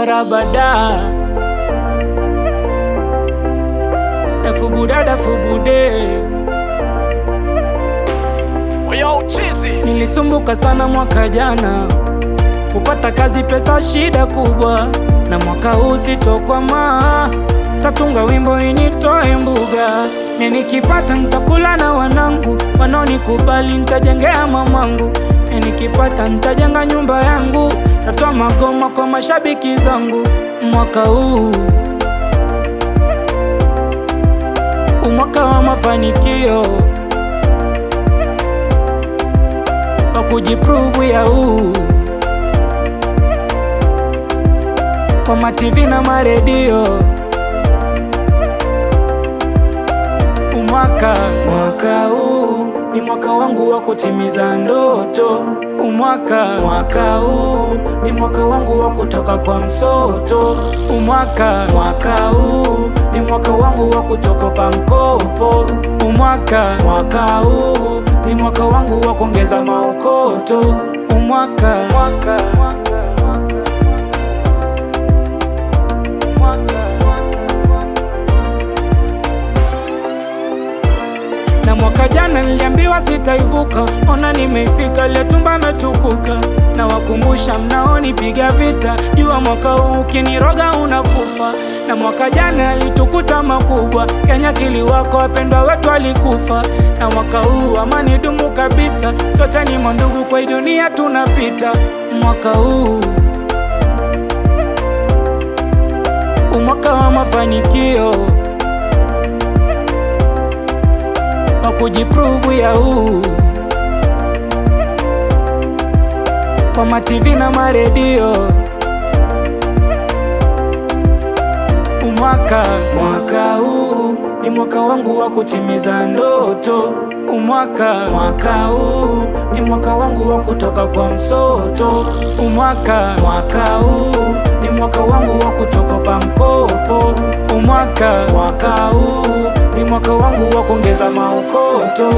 rabada dafubuda dafubude. Nilisumbuka sana mwaka jana kupata kazi, pesa shida kubwa, na mwaka huu sitokwama. Tatunga wimbo initoe mbuga, nikipata nitakula na wanangu, wanaonikubali nitajengea mamangu. Nikipata nitajenga nyumba yangu, tatoa magoma kwa mashabiki zangu. Mwaka huu umwaka wa mafanikio, wa kujiprove ya huu kwa ma-TV na ma-radio. Mwaka huu ni mwaka wangu wa kutimiza ndoto. Mwaka huu ni mwaka wangu wa kutoka kwa msoto. Mwaka huu ni mwaka wangu wa kutokopa mkopo. Mwaka huu ni mwaka wangu wa kuongeza maokoto. Na mwaka jana niliambiwa sitaivuka, ona nimeifika, ile tumba metukuka. Na wakumbusha mnaonipiga vita, jua mwaka huu ukiniroga unakufa. Na mwaka jana alitukuta makubwa, Kenya kiliwako, wapendwa wetu walikufa. Na mwaka huu amani dumu kabisa, sote ni mandugu, kwa hii dunia tunapita. Mwaka huu umwaka wa mafanikio, wa kujiprove ya huu kwa ma-TV na ma-radio. Mwaka huu ni mwaka wangu wa kutimiza ndoto. Mwaka huu ni mwaka wangu wa kutoka kwa msoto. Mwaka huu ni mwaka wangu wa kutokopa mkopo. Mwaka huu ni mwaka wangu wa kuongeza maokoto.